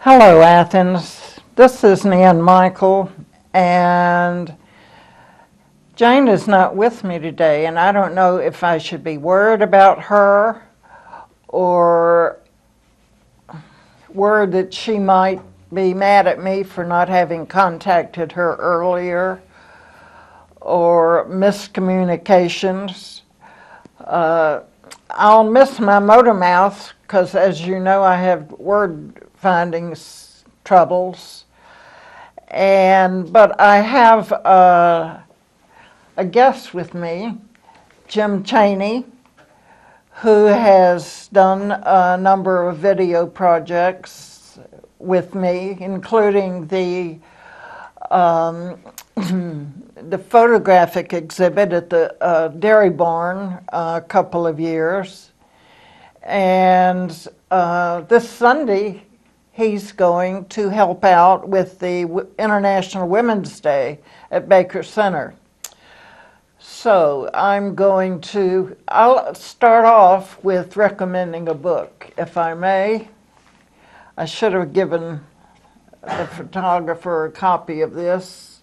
Hello, Athens. This is Nan Michael, and Jane is not with me today, and I don't know if I should be worried about her or worried that she might be mad at me for not having contacted her earlier or miscommunications. I'll miss my motor mouth because, as you know, I have word finding troubles. But I have a guest with me, Jim Chaney, who has done a number of video projects with me, including the the photographic exhibit at the Dairy Barn a couple of years. And this Sunday, he's going to help out with the International Women's Day at Baker Center. So I'll start off with recommending a book, if I may. I should have given the photographer a copy of this,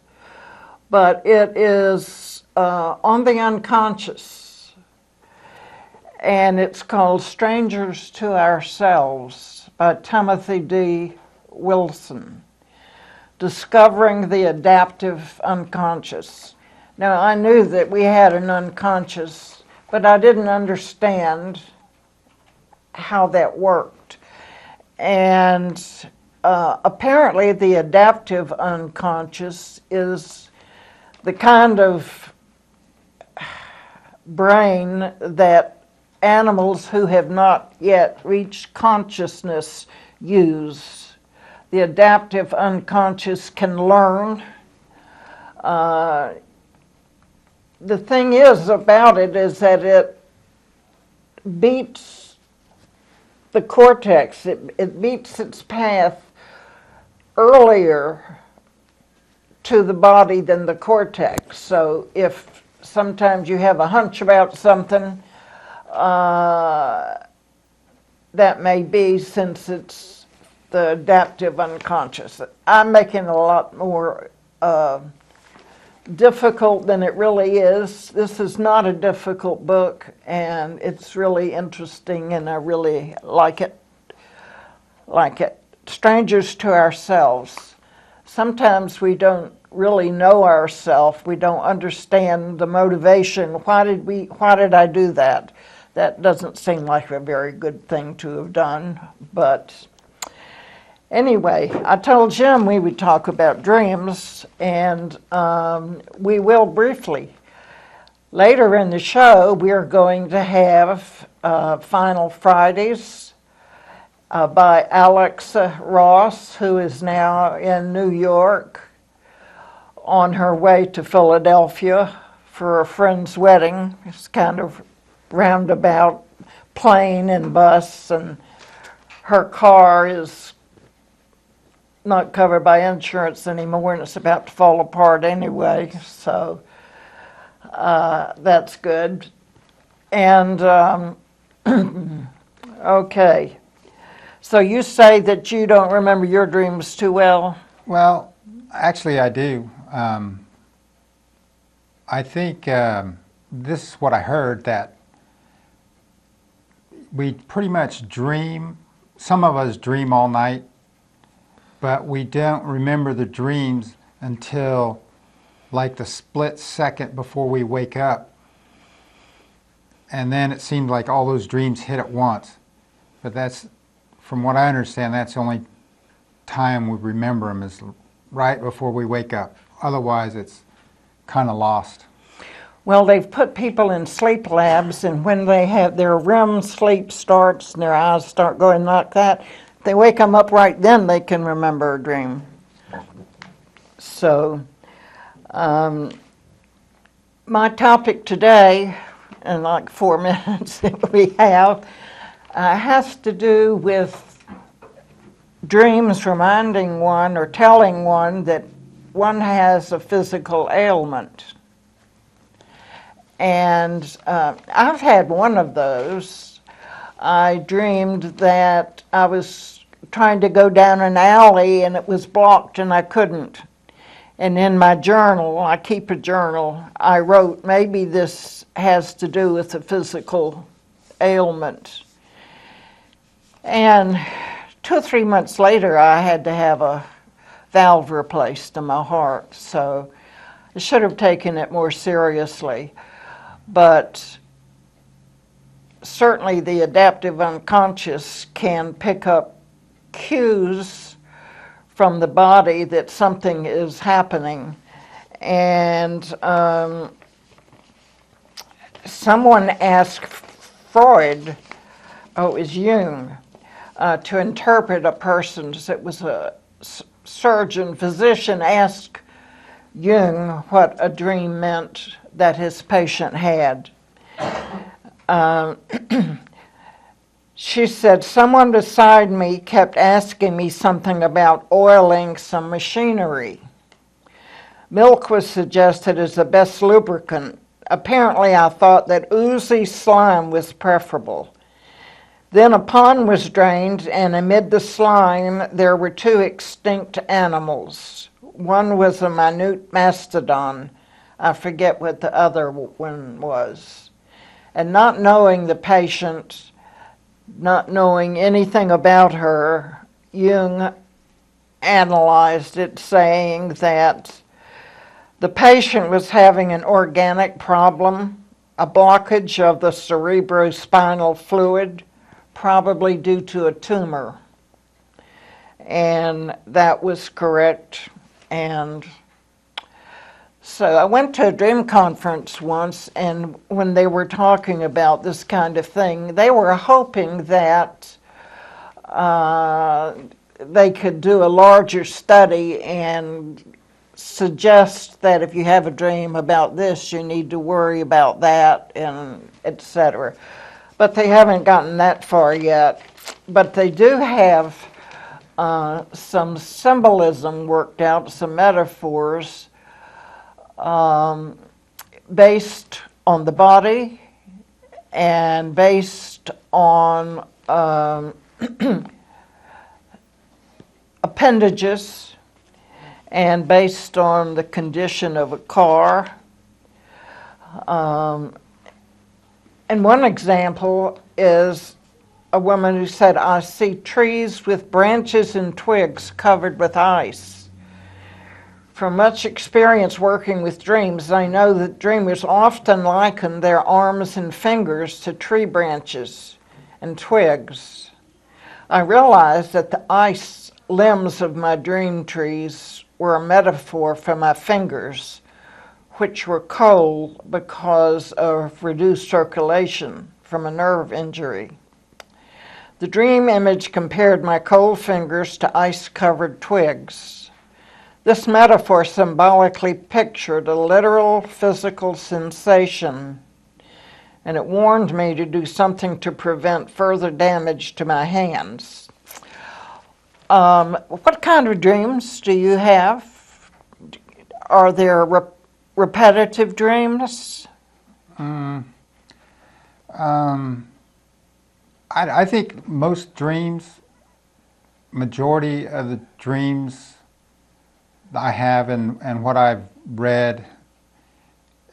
but it is on the unconscious, and it's called Strangers to Ourselves by Timothy D. Wilson, Discovering the Adaptive Unconscious. Now, I knew that we had an unconscious, but I didn't understand how that worked. And apparently the adaptive unconscious is the kind of brain that animals who have not yet reached consciousness use. The adaptive unconscious can learn. The thing is about it is that it beats the cortex. It beats its path earlier to the body than the cortex. So if sometimes you have a hunch about something, that may be since it's the adaptive unconscious. I'm making it a lot more difficult than it really is. This is not a difficult book, and it's really interesting, and I really like it. Strangers to Ourselves. Sometimes we don't really know ourselves. We don't understand the motivation. Why did I do that? That doesn't seem like a very good thing to have done, but anyway, I told Jim we would talk about dreams, and we will briefly. Later in the show, we are going to have Final Fridays by Alexa Ross, who is now in New York on her way to Philadelphia for a friend's wedding. It's kind of roundabout plane and bus, and her car is not covered by insurance anymore, and it's about to fall apart anyway, so that's good. And okay, so you say that you don't remember your dreams too well? Well, actually I do. I think this is what I heard, that we pretty much dream. Some of us dream all night, but we don't remember the dreams until like the split second before we wake up. And then it seems like all those dreams hit at once. But that's, from what I understand, that's the only time we remember them, is right before we wake up. Otherwise, it's kind of lost. Well, they've put people in sleep labs, and when they have their REM sleep starts and their eyes start going like that, they wake them up right then, they can remember a dream. So, my topic today, in like 4 minutes that we have, has to do with dreams reminding one or telling one that one has a physical ailment. And I've had one of those. I dreamed that I was trying to go down an alley and it was blocked and I couldn't. And in my journal, I keep a journal, I wrote, maybe this has to do with a physical ailment. And 2 or 3 months later, I had to have a valve replaced in my heart. So I should have taken it more seriously. But certainly the adaptive unconscious can pick up cues from the body that something is happening. And someone asked Freud, oh, it was Jung, to interpret a person's, it was a surgeon, physician asked Jung what a dream meant that his patient had. She said, someone beside me kept asking me something about oiling some machinery. Milk was suggested as the best lubricant. Apparently, I thought that oozy slime was preferable. Then a pond was drained, and amid the slime there were 2 extinct animals. One was a minute mastodon. I forget what the other one was. And not knowing the patient, not knowing anything about her, Jung analyzed it, saying that the patient was having an organic problem, a blockage of the cerebrospinal fluid, probably due to a tumor. And that was correct. And so I went to a dream conference once, and when they were talking about this kind of thing, they were hoping that they could do a larger study and suggest that if you have a dream about this, you need to worry about that, and etc. But they haven't gotten that far yet. But they do have some symbolism worked out, some metaphors based on the body and based on appendages and based on the condition of a car. And one example is a woman who said, I see trees with branches and twigs covered with ice. From much experience working with dreams, I know that dreamers often liken their arms and fingers to tree branches and twigs. I realized that the ice limbs of my dream trees were a metaphor for my fingers, which were cold because of reduced circulation from a nerve injury. The dream image compared my cold fingers to ice-covered twigs. This metaphor symbolically pictured a literal physical sensation, and it warned me to do something to prevent further damage to my hands. What kind of dreams do you have? Are there repetitive dreams? I think most dreams, majority of the dreams I have and what I've read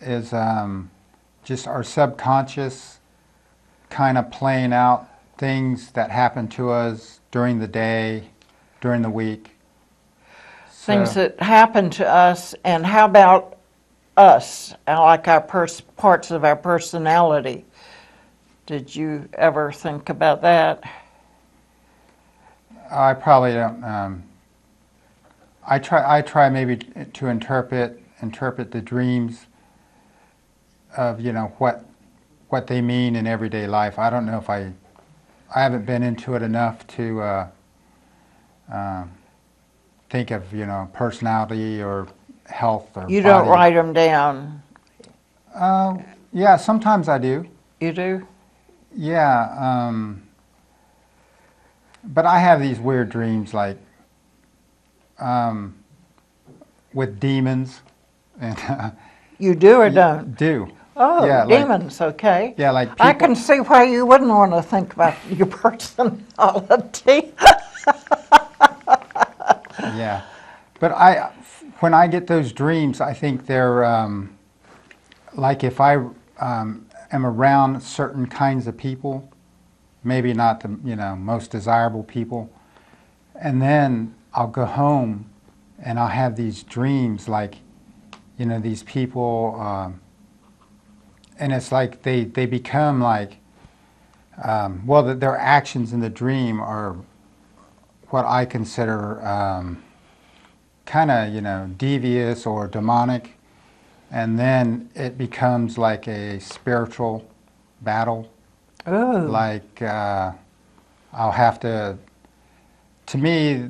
is just our subconscious kind of playing out things that happen to us during the day, during the week. Things that happen to us, and how about us, like our parts of our personality? Did you ever think about that? I probably don't. I try maybe to interpret the dreams of what they mean in everyday life. I don't know if I haven't been into it enough to think of personality or health or You body. don't write them down. Yeah, sometimes I do. You do? Yeah, but I have these weird dreams, like with demons, and You do or don't? do. Oh, Yeah, like- demons, okay. Yeah, like I people- can see why you wouldn't want to think about your personality. Yeah. But when I get those dreams, I think they're like if I am around certain kinds of people, maybe not the most desirable people, and then I'll go home and I'll have these dreams like these people, and it's like they become like their actions in the dream are what I consider kind of devious or demonic, and then it becomes like a spiritual battle. Oh, Like I'll have to me,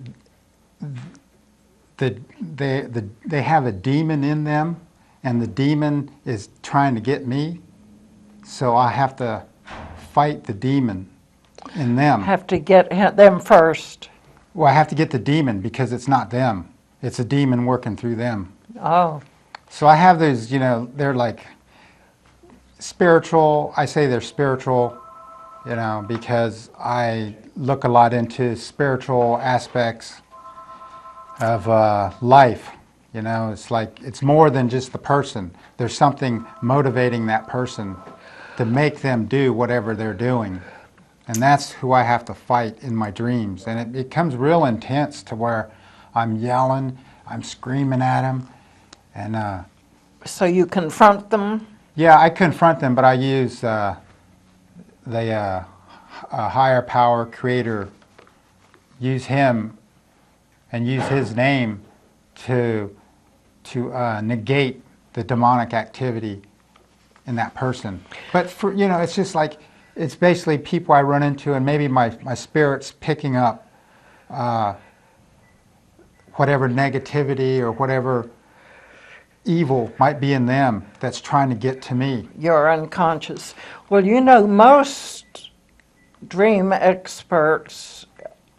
they have a demon in them, and the demon is trying to get me, so I have to fight the demon in them. have to get them first. Well, I have to get the demon because it's not them. It's a demon working through them. Oh, So I have those, they're like spiritual. I say they're spiritual, because I look a lot into spiritual aspects of life. It's like it's more than just the person. There's something motivating that person to make them do whatever they're doing. And that's who I have to fight in my dreams. And it becomes real intense to where I'm yelling, I'm screaming at them. And so you confront them? yeah, I confront them, but I use the higher power creator, use him and use his name to negate the demonic activity in that person. But for it's just like it's basically people I run into, and maybe my spirit's picking up whatever negativity or whatever evil might be in them that's trying to get to me. You're unconscious. Well, most dream experts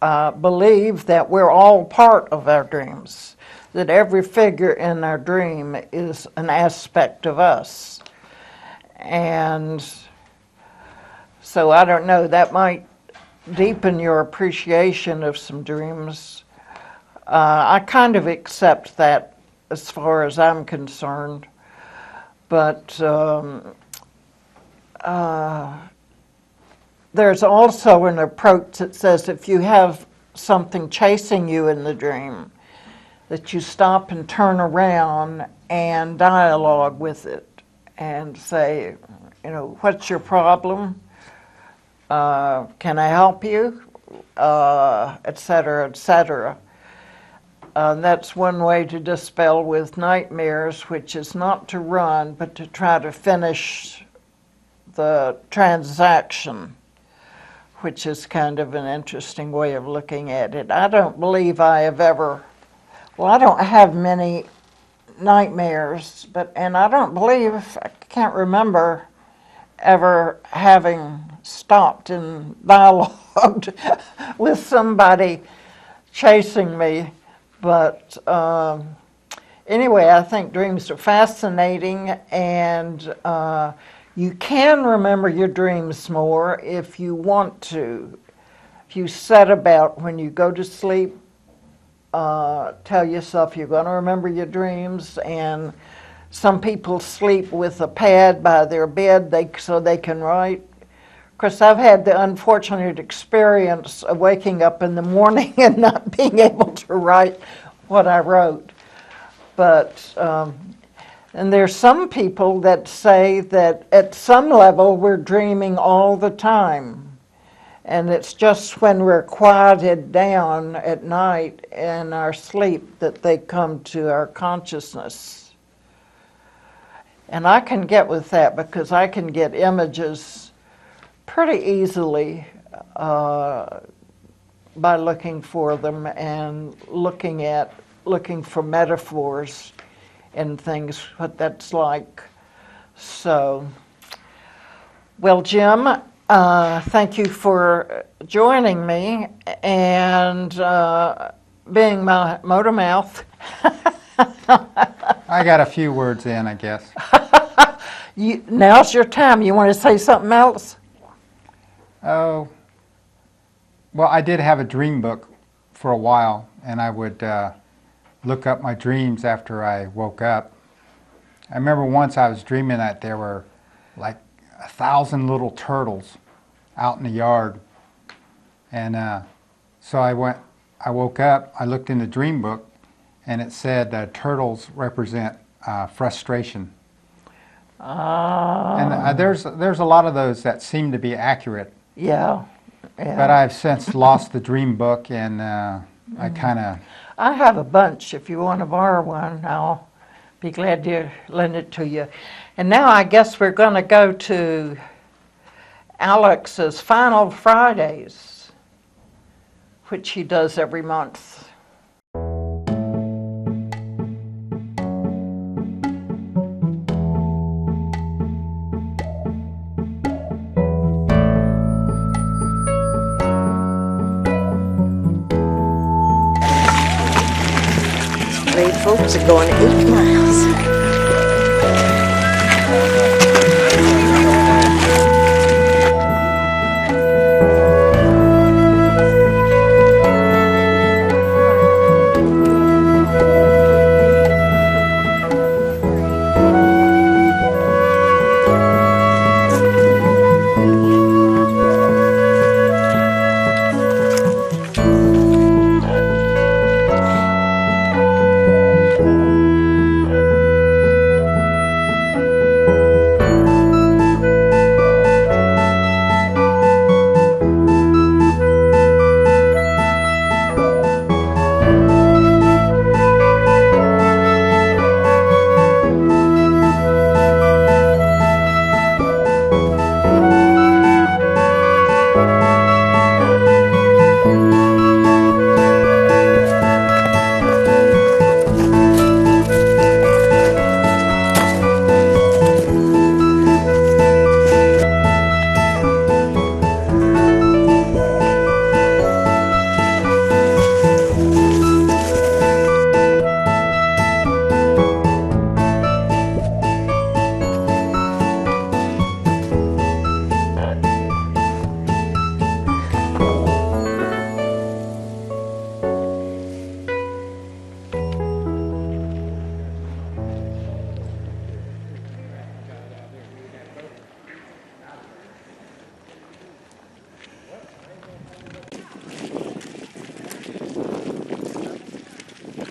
believe that we're all part of our dreams, that every figure in our dream is an aspect of us. And so I don't know, that might deepen your appreciation of some dreams. I kind of accept that as far as I'm concerned. But there's also an approach that says if you have something chasing you in the dream, that you stop and turn around and dialogue with it and say, what's your problem? Can I help you? Et cetera, et cetera. That's one way to dispel with nightmares, which is not to run, but to try to finish the transaction, which is kind of an interesting way of looking at it. I don't believe I have ever, I don't have many nightmares, and I don't believe, I can't remember ever having stopped and dialogued with somebody chasing me. But anyway, I think dreams are fascinating, and you can remember your dreams more if you want to. If you set about when you go to sleep, tell yourself you're going to remember your dreams, and some people sleep with a pad by their bed so they can write. Of course, I've had the unfortunate experience of waking up in the morning and not being able to write what I wrote. But, and there's some people that say that at some level we're dreaming all the time. And it's just when we're quieted down at night in our sleep that they come to our consciousness. And I can get with that because I can get images pretty easily by looking for them and looking for metaphors and things, what that's like. So, well, Jim, thank you for joining me and being my motor mouth. I got a few words in, I guess. Now's your time. You want to say something else? Oh, well, I did have a dream book for a while, and I would look up my dreams after I woke up. I remember once I was dreaming that there were like 1,000 little turtles out in the yard, and so I woke up, I looked in the dream book, and it said turtles represent frustration. And there's a lot of those that seem to be accurate. Yeah. Yeah. But I've since lost the dream book, and I kind of... I have a bunch. If you want to borrow one, I'll be glad to lend it to you. And now I guess we're going to go to Alex's Final Fridays, which he does every month. Great folks are going 8 miles.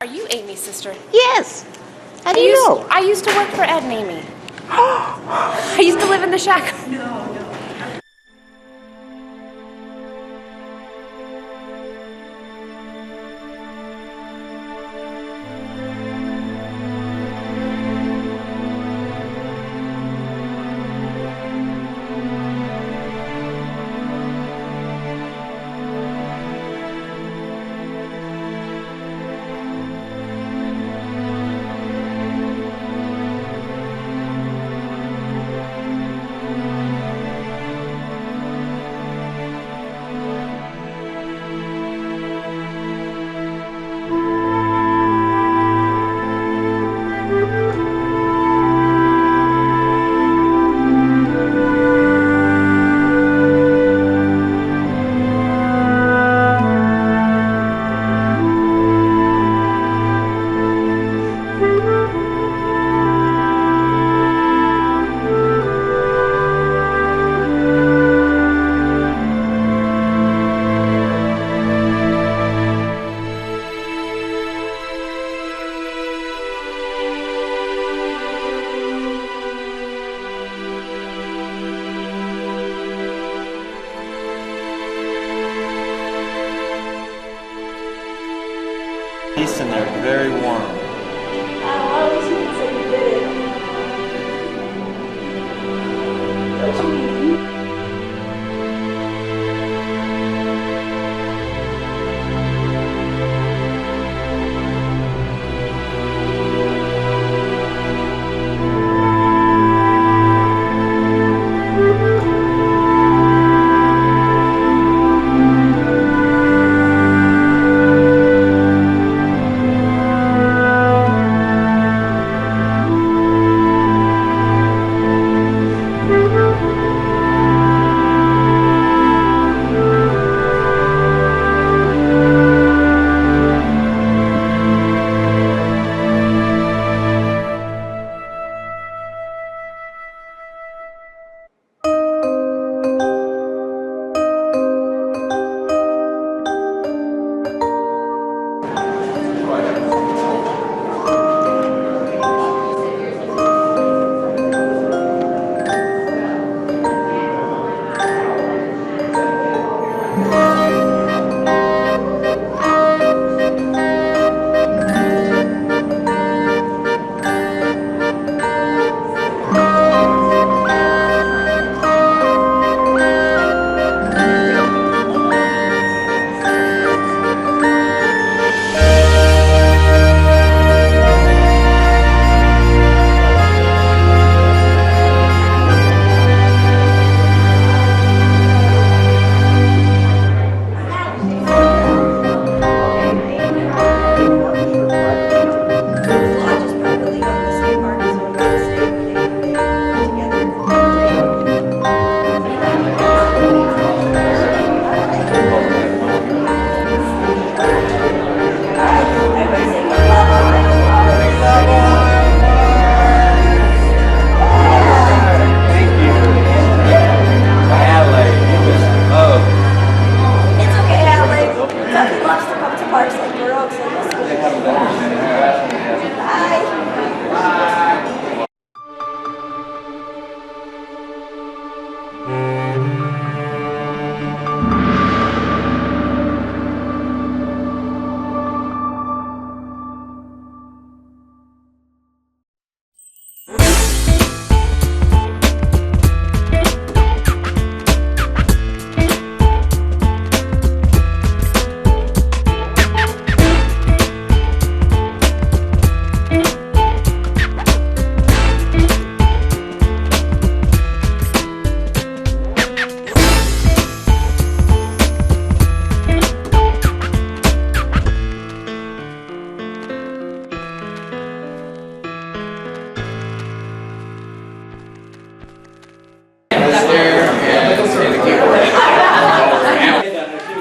Are you Amy's sister? Yes. How do you know? I used to work for Ed and Amy. I used to live in the shack. And they're very warm.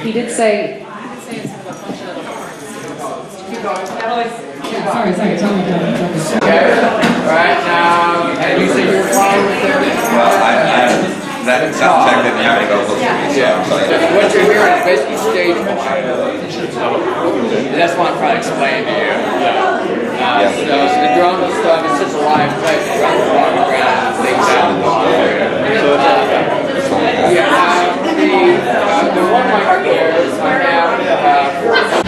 He did say. Sorry, tell me. Right now, and you say you're fine with everything? That sound check didn't have any vocals. Yeah. What you're hearing is basically stage one. That's what I'm trying to explain to you. So the drums and stuff, it's just a live play. The drums are on the ground and things out the the one mic there is I have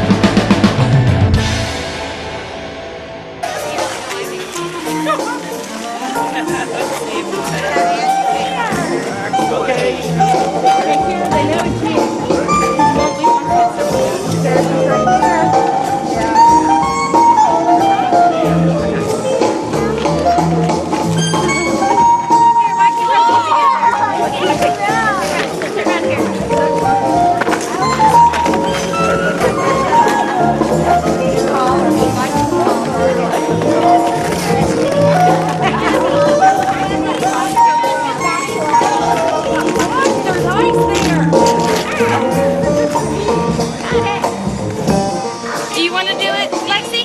Do you want to do it, Lexi?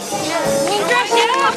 You dress it up.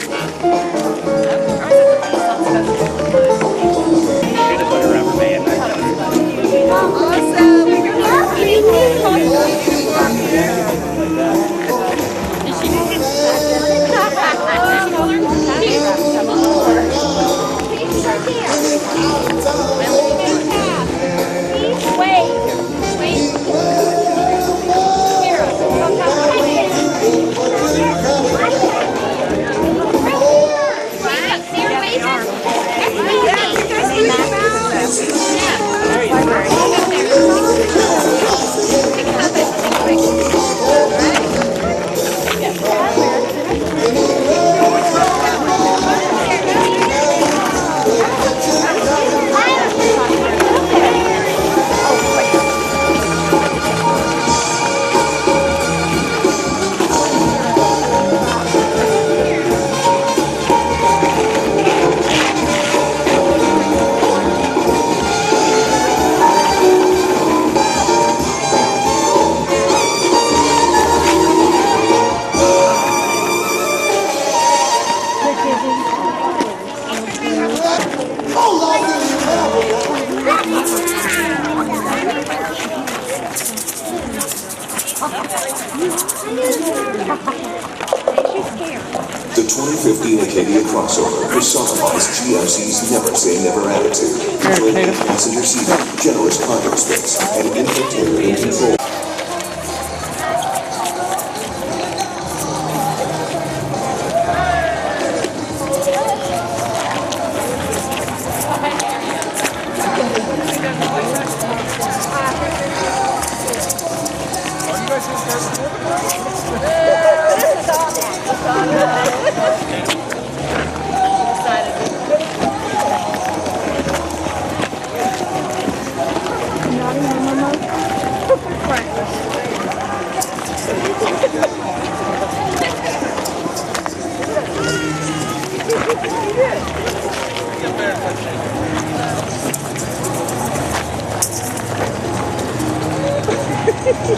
The 2015 Acadia crossover personifies GMC's never say never attitude. Plenty of passenger seating, generous cargo space, and infotainment control.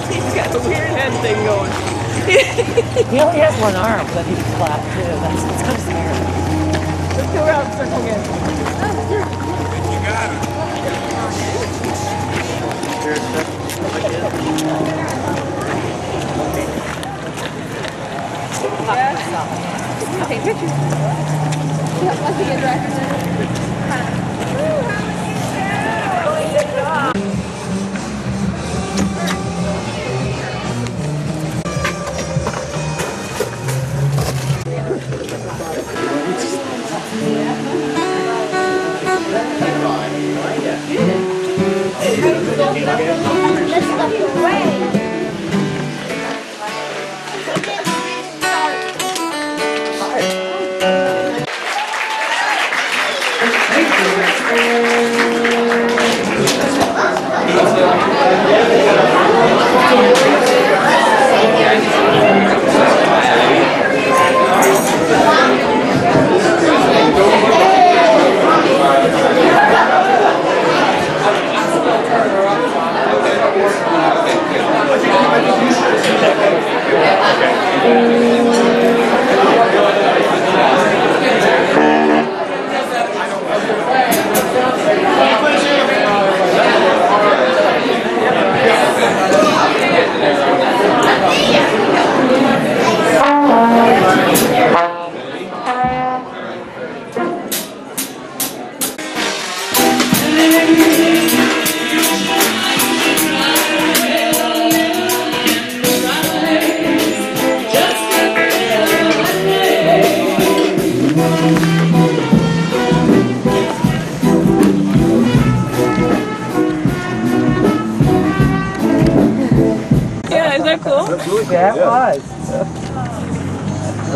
He's got a weird head thing going. He only has one arm that he can clap too. That's kind of scary. Let's go around the circle again. Take pictures. Let's get driver's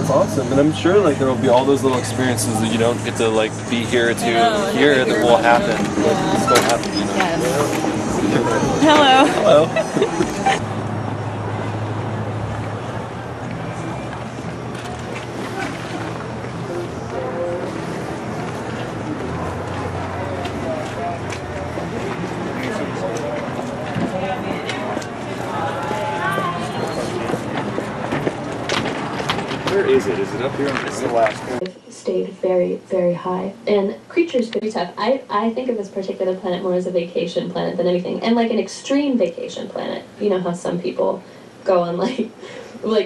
That's awesome, and I'm sure like there will be all those little experiences that you don't get to like be here to hear that will happen. Like, still happen, you know? Hello. Hello. Where is it? Is it up here? It's the last one. Stayed very, very high. And creatures could be tough. I think of this particular planet more as a vacation planet than anything. And like an extreme vacation planet. You know how some people go on like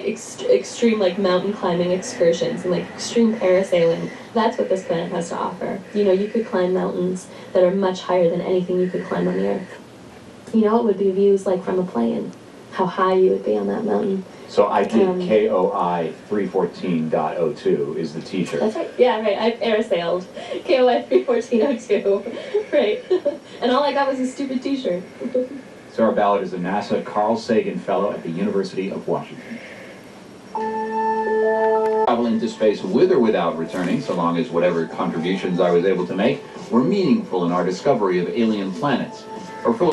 extreme like mountain climbing excursions and like extreme parasailing. That's what this planet has to offer. You know, you could climb mountains that are much higher than anything you could climb on the Earth. You know, it would be views like from a plane. How high you would be on that mountain. So I did KOI 314.02 is the t-shirt. That's right. Yeah, right. I've airsailed KOI 314.02. Right. And all I got was a stupid t-shirt. Sarah Ballard is a NASA Carl Sagan Fellow at the University of Washington. Traveling to space with or without returning, so long as whatever contributions I was able to make were meaningful in our discovery of alien planets. Or full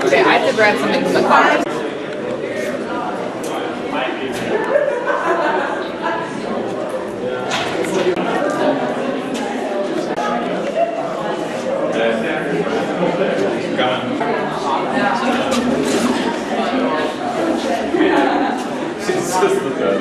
Okay, I have to grab something from the car. look at.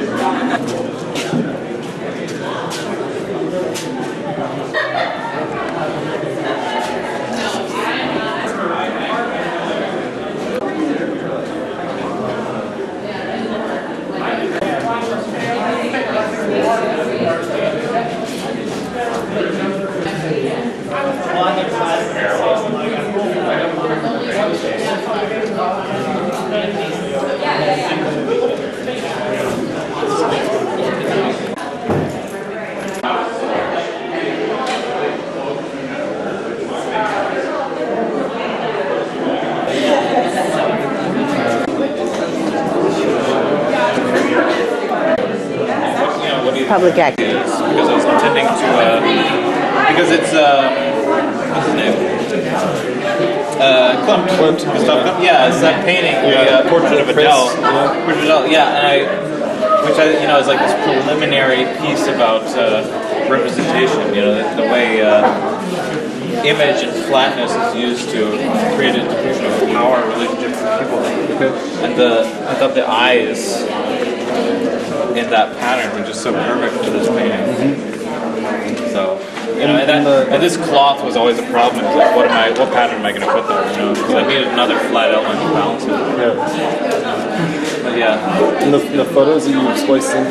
Public access. Because I was intending to, because it's, what's his name? Klimt. Gustav Klimt. Yeah, it's that painting, the Portrait of Adele. Portrait of Adele, yeah, and which I, is like this preliminary piece about representation, the way image and flatness is used to create a depiction of power relationship between people. And I thought the eyes in that pattern were just so perfect for this painting. So, and this cloth was always a problem. It was like, what pattern am I going to put there? Because I needed another flat element to balance it. But yeah. And the photos that you spliced in,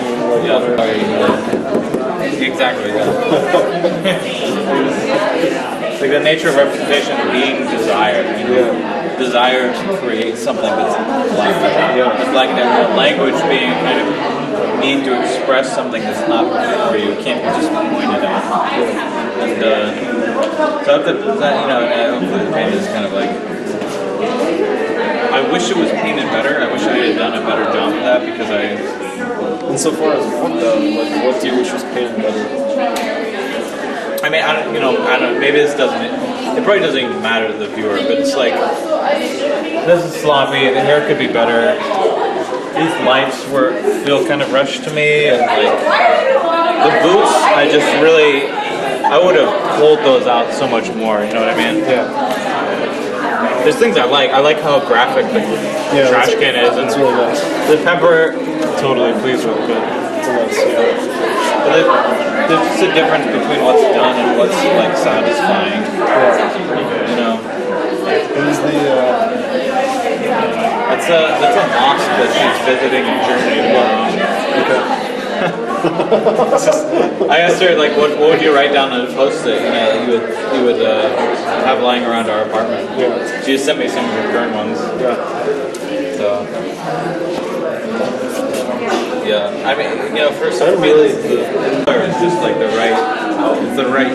exactly. Like the nature of representation being desire. Desire to create something that's black. It's like a language being kind of need to express something that's not for you. It can't be just pointed at. And so hopefully the painting is kind of like. I wish it was painted better. I wish I had done a better job of that because And so far as what do you wish was painted better? I mean, I don't. Maybe this doesn't. It probably doesn't even matter to the viewer, but it's like this is sloppy. The hair could be better. These lights feel kind of rushed to me, and like the boots, I would have pulled those out so much more. You know what I mean? Yeah. There's things I like. I like how graphic the trash can is. It's really nice. The pepper, totally pleased with it. It's a nice, But there's just a difference between what's done and what's like satisfying. What is the? That's a mosque that she's visiting in Germany tomorrow. I asked her like, what would you write down on a post-it? You would have lying around our apartment. Yeah. She just sent me some of her current ones. Yeah. So. Yeah, I mean, for some people, it's just like the right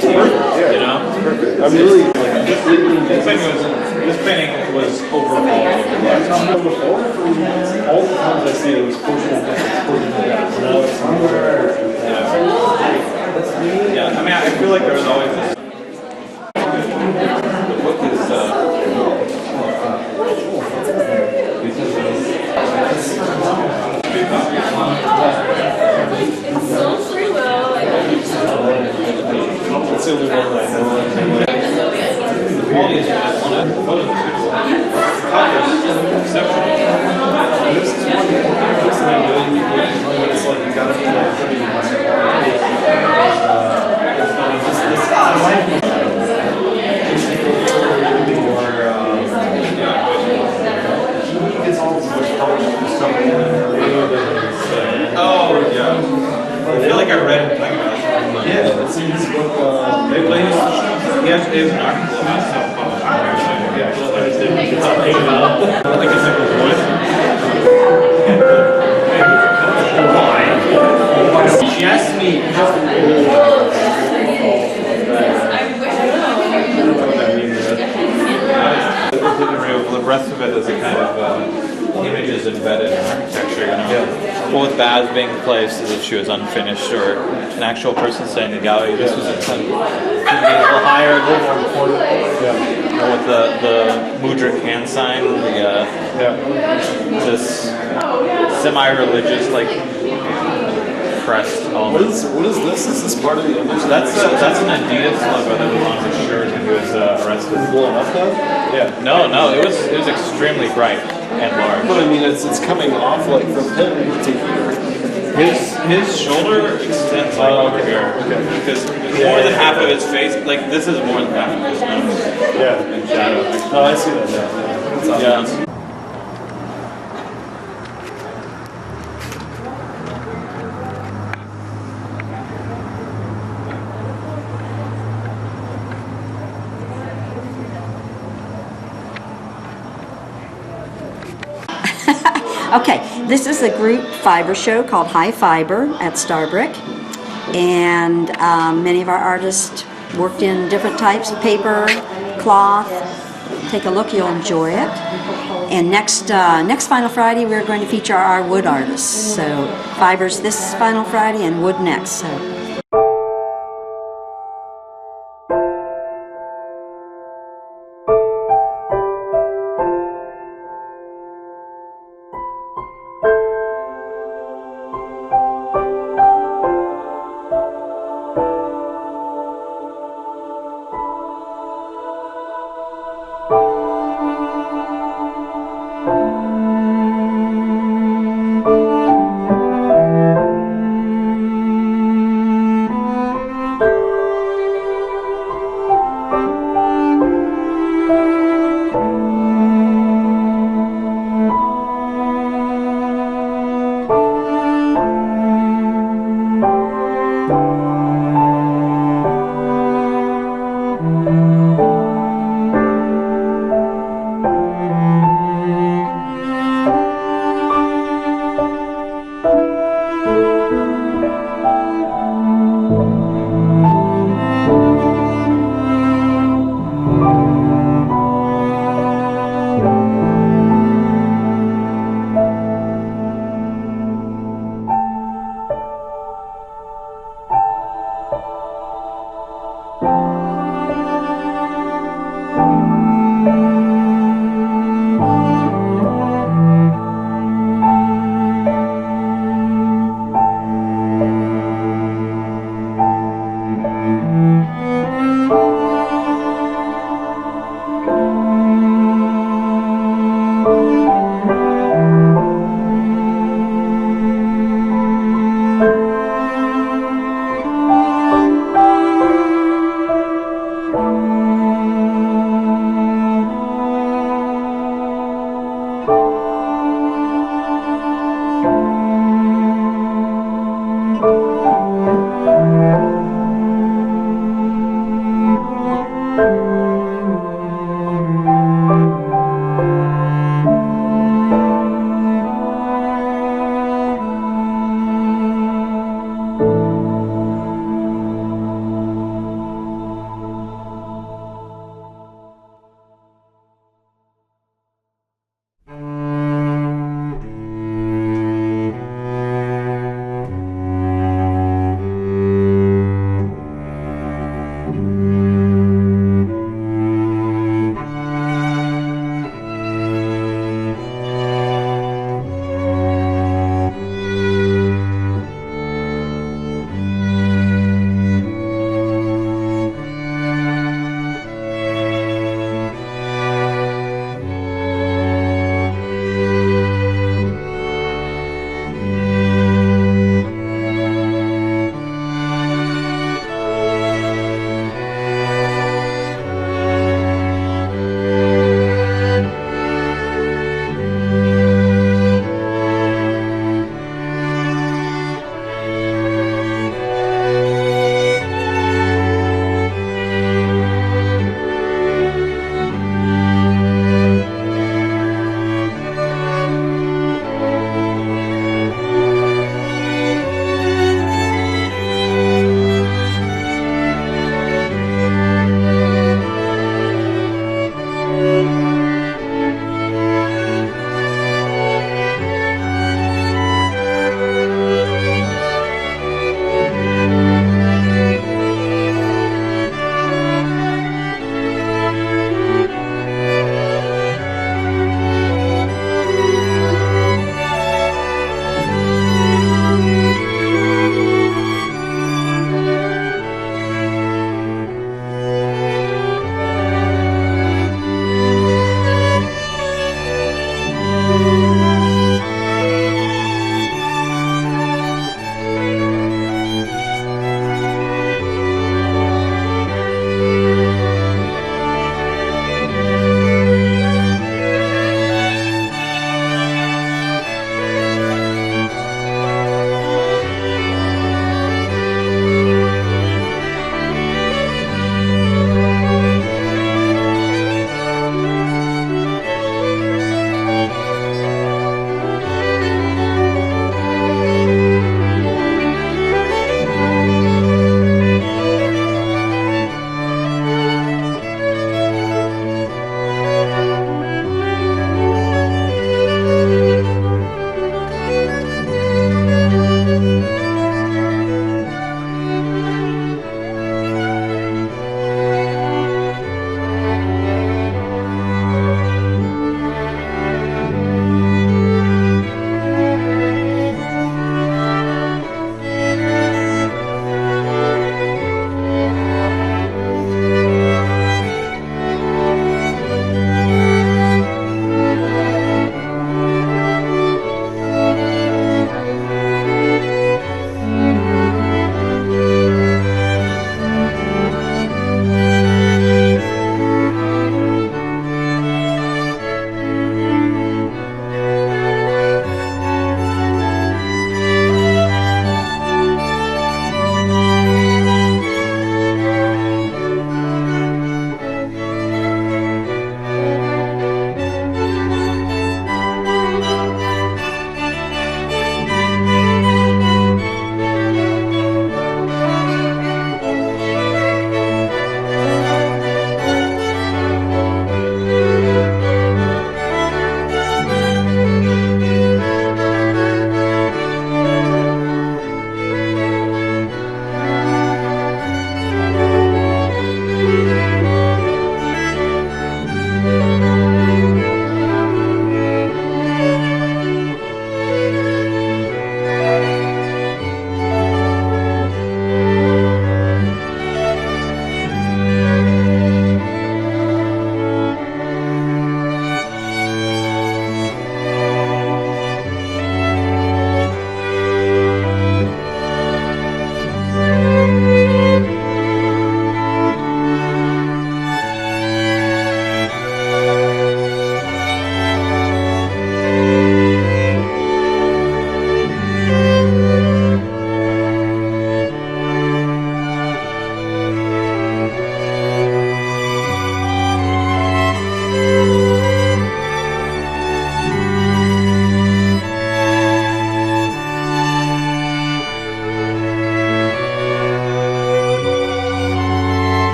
team, It's perfect. I'm really this painting was overhauled. All the times I see it was portrait of death. Now it's Yeah, I mean, I feel like there was always this. The book is. It's the only one that I know. The quality is Oh, yeah. I feel like I read it. Yeah, it's in his book. He actually has an article about self-publishing. Like a simple voice. She asked me. The rest of it is a kind of images embedded in architecture, Well, with baths being placed as if she was unfinished, or an actual person saying in the gallery, this was a little higher, a little more important. Or with the mudra hand sign, this semi-religious, crest element. What is this? Is this part of the image? That's an Adidas logo that was on his shirt when he was arrested. Blown up now? Yeah. No, it was extremely bright and large. But I mean, it's coming off from him to here. His shoulder extends like over here. Okay. Because more than half of his face, like this is more than half of his nose. Yeah. In shadow. Oh, I see that now. Yeah. Okay, this is a group fiber show called High Fiber at Starbrick, and many of our artists worked in different types of paper, cloth. Take a look, you'll enjoy it. And next Final Friday, we're going to feature our wood artists. So fibers this Final Friday and wood next. So.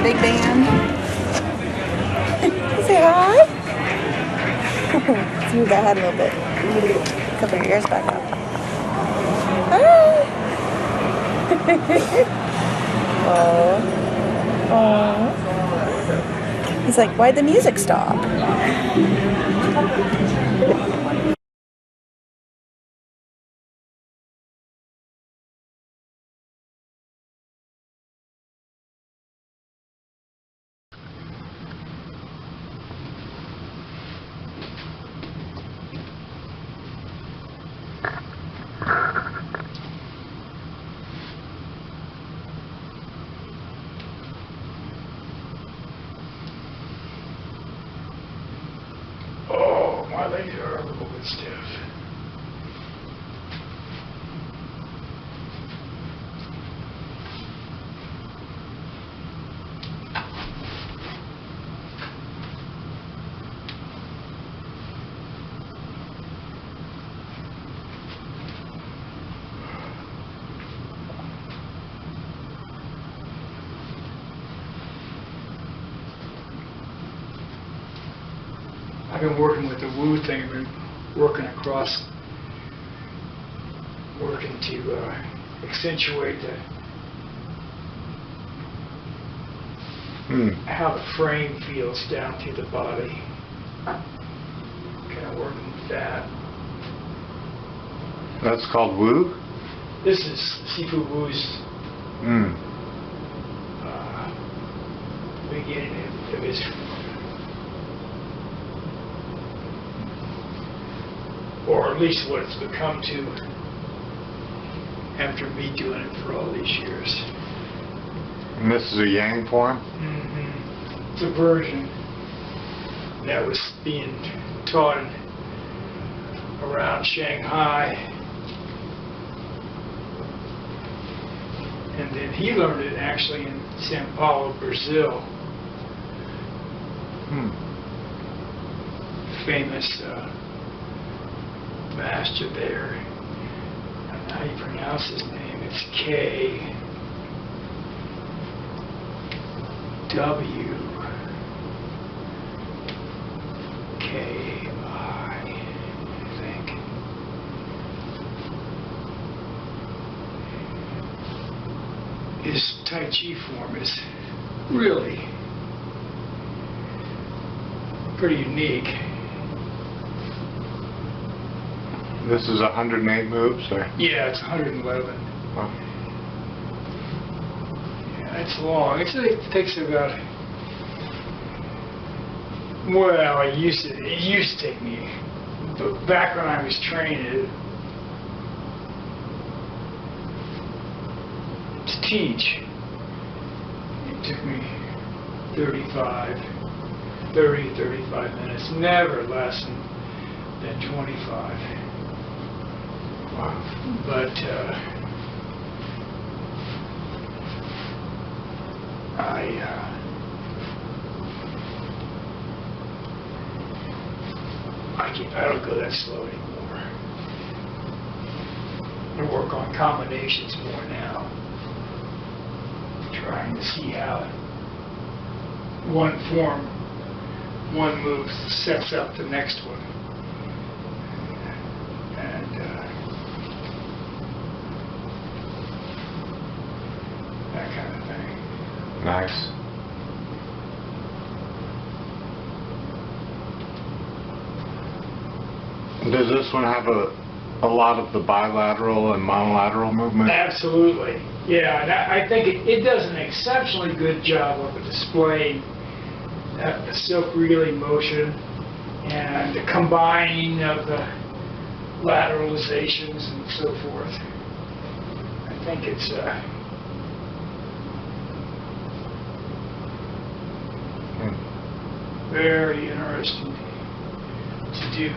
Big band. Say hi. Let's move that head a little bit. Cover your ears back up. Hi. Oh. He's like, why'd the music stop? Oh, my legs are a little bit stiff. I've been working with the woo thing. I've been working to accentuate how the frame feels down through the body. Kind of working with that. That's called woo? This is Sifu Wu's beginning of his. Or at least what it's become to after me doing it for all these years. And this is a yang form? Mm-hmm. It's a version that was being taught around Shanghai. And then he learned it actually in Sao Paulo, Brazil. Famous master there. I don't know how you pronounce his name. It's K. W. K. I think. His Tai Chi form is really pretty unique. This is 108 moves, or? Yeah, it's 111. Oh. Yeah, it's long. It takes about, well, it used to take me, but back when I was training to teach, it took me 35 minutes, never less than 25. But I don't go that slow anymore. I work on combinations more now, trying to see how one move sets up the next one. And that kind of thing. Nice. Does this one have a lot of the bilateral and monolateral movement? Absolutely. Yeah, and I think it does an exceptionally good job of displaying the silk reeling motion and the combining of the lateralizations and so forth. I think it's very interesting to do.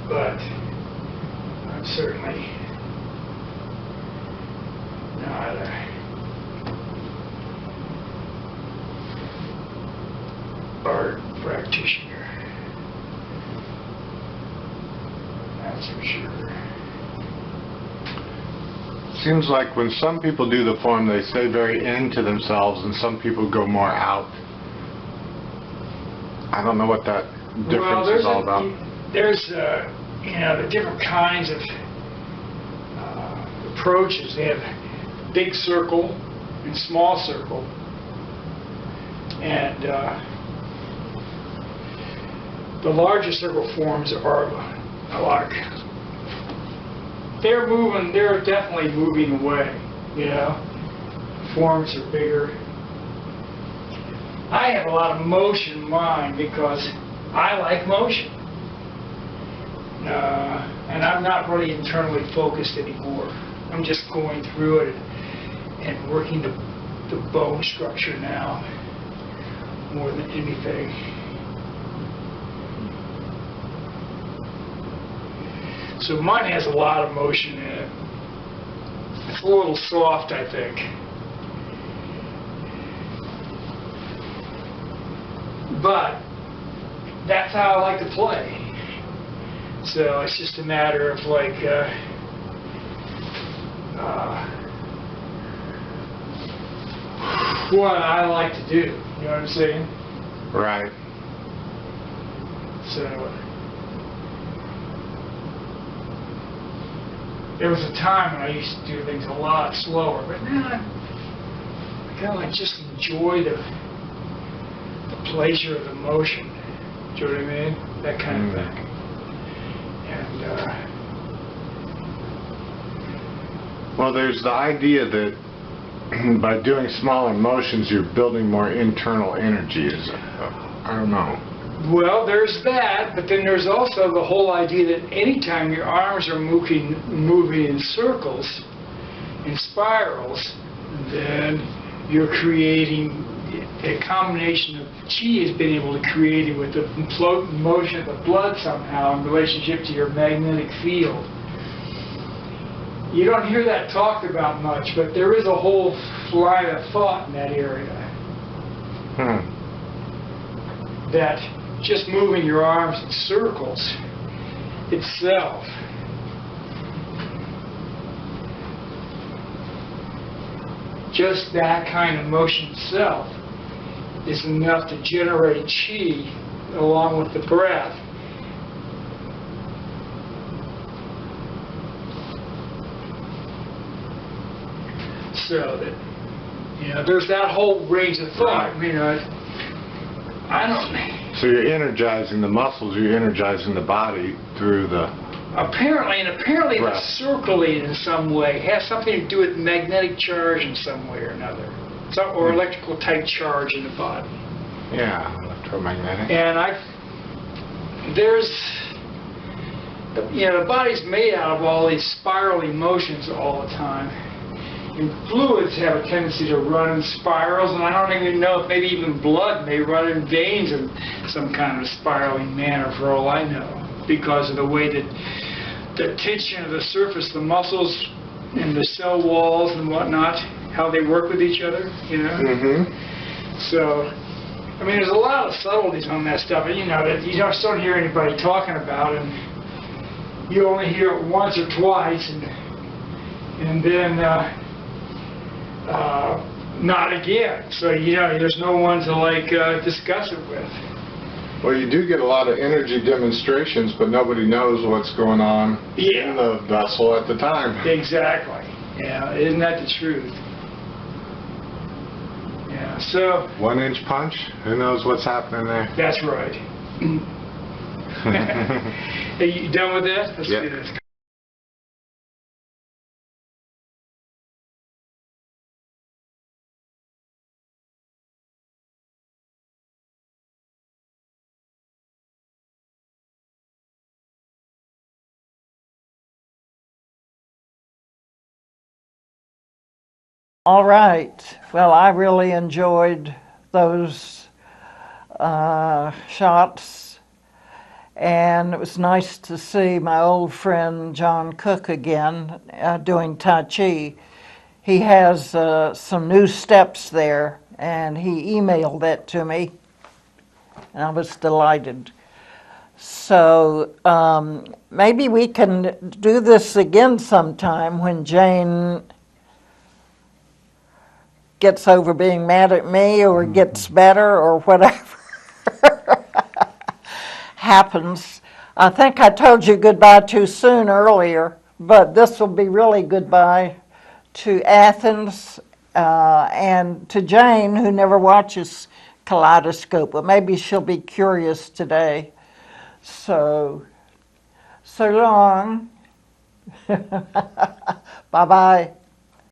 But I'm certainly not a art practitioner. That's for sure. Seems like when some people do the form, they stay very into themselves, and some people go more out. I don't know what that difference is all about. There's, you know, the different kinds of approaches. They have big circle and small circle, and the larger circle forms are like they're definitely moving away. You know, forms are bigger. I have a lot of motion in mine because I like motion. And I'm not really internally focused anymore. I'm just going through it and working the bone structure now more than anything. So mine has a lot of motion in it. It's a little soft, I think. But that's how I like to play. So it's just a matter of like what I like to do. You know what I'm saying? Right. So there was a time when I used to do things a lot slower, but now I kind of like just enjoy the pleasure of the motion. Do you know what I mean? That kind of thing. And well, there's the idea that by doing smaller motions, you're building more internal energy. I don't know. Well, there's that, but then there's also the whole idea that anytime your arms are moving in circles, in spirals, then you're creating a combination of chi has been able to create it with the motion of the blood somehow in relationship to your magnetic field. You don't hear that talked about much, but there is a whole line of thought in that area. That just moving your arms in circles itself just that kind of motion itself is enough to generate chi along with the breath. So that, there's that whole range of thought. I don't. So you're energizing the muscles, you're energizing the body through the. Apparently the breath. circling in some way has something to do with magnetic charge in some way or another, or electrical type charge in the body. Yeah, electromagnetic. And the body's made out of all these spiraling motions all the time. And fluids have a tendency to run in spirals, and I don't even know if maybe even blood may run in veins in some kind of spiraling manner for all I know, because of the way that the tension of the surface, the muscles and the cell walls and whatnot, how they work with each other, So, there's a lot of subtleties on that stuff, that you just don't hear anybody talking about, and you only hear it once or twice, and then not again. So there's no one to discuss it with. Well, you do get a lot of energy demonstrations, but nobody knows what's going on in the vessel at the time. Exactly. Yeah, isn't that the truth? Yeah. So. 1-inch punch. Who knows what's happening there? That's right. Are you done with that? Let's do this. All right. Well, I really enjoyed those shots, and it was nice to see my old friend John Cook again doing Tai Chi. He has some new steps there, and he emailed that to me, and I was delighted. So maybe we can do this again sometime when Jane gets over being mad at me or gets better or whatever happens. I think I told you goodbye too soon earlier, but this will be really goodbye to Athens and to Jane, who never watches Kaleidoscope, but maybe she'll be curious today. So long. Bye-bye.